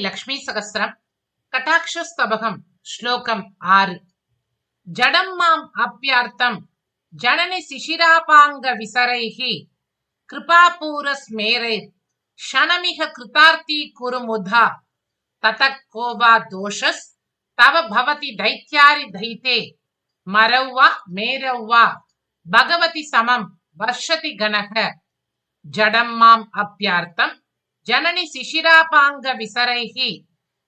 லக்ஷ்மி சகஸ்ரம் கட்டாட்சஸ்தபகம் ஸ்லோகம் 6. ஜடம் மாம் அப்யார்த்தம் ஜனனி சிசிராபாங்க விசரைஹி கிருபாபூரஸ்மேரைர் க்ஷணமிக கிருதார்த்தி குருமுதா ததக் கோவா தோஷஸ் தவ பவதி தைத்யாரி தைதே மரௌவா மேரௌவா பகவதி சமம் வர்ஷதி கணக. ஜடம் மாம் அப்யார்த்தம் ஜனனி சிசிராபாங்க விசரைஹி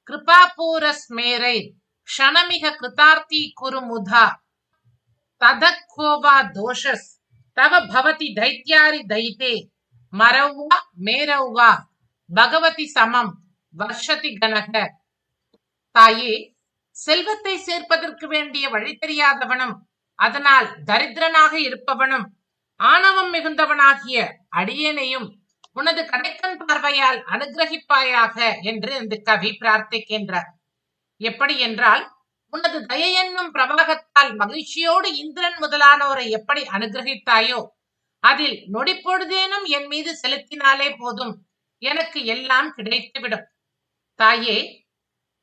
கிருபாபூரஸ்மேரைர் க்ஷணமிக கிருதார்த்தி குருமுதா ததக் கோவா தோஷஸ் தவ பவதி தைத்யாரி தைதே மரௌவா மேரௌவா பகவதி சமம் வர்ஷதி கணக. தாயே, செல்வத்தை சேர்ப்பதற்கு வேண்டிய வழி தெரியாதவனும் அதனால் தரித்திரனாக இருப்பவனும் ஆணவம் மிகுந்தவனாகிய அடியேனையும் உனது கடைக்கண் பார்வையால் அனுகிரகிப்பாயாக என்று இந்த கவி பிரார்த்திக்கின்றார். எப்படி என்றால், உனது தயை என்னும் பிரவாகத்தால் மகிழ்ச்சியோடு இந்திரன் முதலானோரை எப்படி அனுகிரகித்தாயோ அதில் நொடிப்பொழுதேனும் என் மீது செலுத்தினாலே போதும், எனக்கு எல்லாம் கிடைத்துவிடும். தாயே,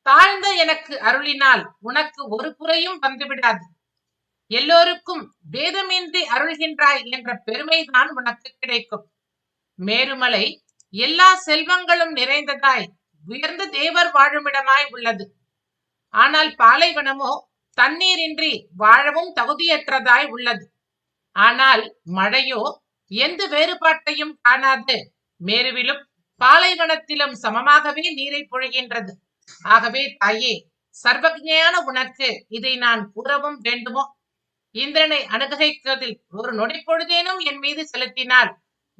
தாழ்ந்த எனக்கு அருளினால் உனக்கு ஒரு குறையும் வந்துவிடாது. எல்லோருக்கும் பேதமின்றி அருள்கின்றாய் என்ற பெருமைதான் உனக்கு கிடைக்கும். மேருமலை எல்லா செல்வங்களும் நிறைந்ததாய் உயர்ந்த தேவர் வாழுமிடமாய் உள்ளது. ஆனால் பாலைவனமோ தண்ணீரின்றி வாழவும் தகுதியற்றதாய் உள்ளது. ஆனால் மழையோ எந்த வேறுபாட்டையும் காணாது மேருவிலும் பாலைவனத்திலும் சமமாகவே நீரை பொழிகின்றது. ஆகவே தாயே, சர்வஜஞான உனக்கு இதை நான் கூறவும் வேண்டுமோ? இந்திரனை அனுகிரகிப்பதில் ஒரு நொடி பொழுதேனும் என் மீது செலுத்தினால்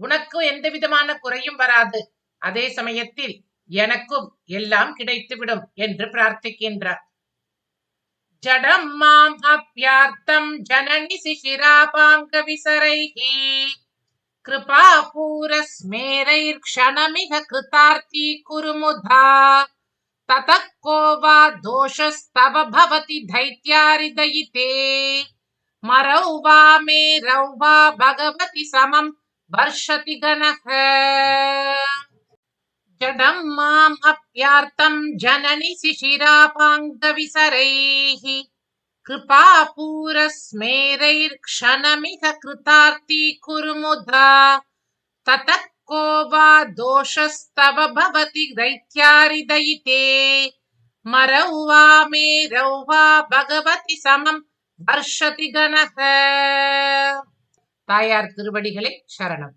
உனக்கு எந்த விதமான குறையும் வராது. அதே சமயத்தில் எனக்கும் எல்லாம் கிடைத்துவிடும் என்று பிரார்த்திக்கின்றார். ஜடம் மாம் அப்யார்த்தம் ஜனனி சிசிராபாங்க விசரைஹி கிருபாபூரஸ்மேரைர் க்ஷணமிக கிருதார்த்தி குருமுதா ததக் கோவா தோஷஸ்தவ பவதி தைத்யாரி தயிதே மரௌவா மேரௌவா பகவதி சமம் வர்ஷதி கணக. ஜடம் மாம் அப்யார்த்தம் ஜனனி சிசிராபாங்க விசரைஹி கிருபாபூரஸ்மேரைர் க்ஷணமிக கிருதார்த்தி குருமுதா ததக் கோவா தோஷஸ்தவ பவதி தைத்யாரி தயிதே மரௌவா மேரௌவா பகவதி சமம் வர்ஷதி கணக. தாயார் திருவடிகளே சரணம்.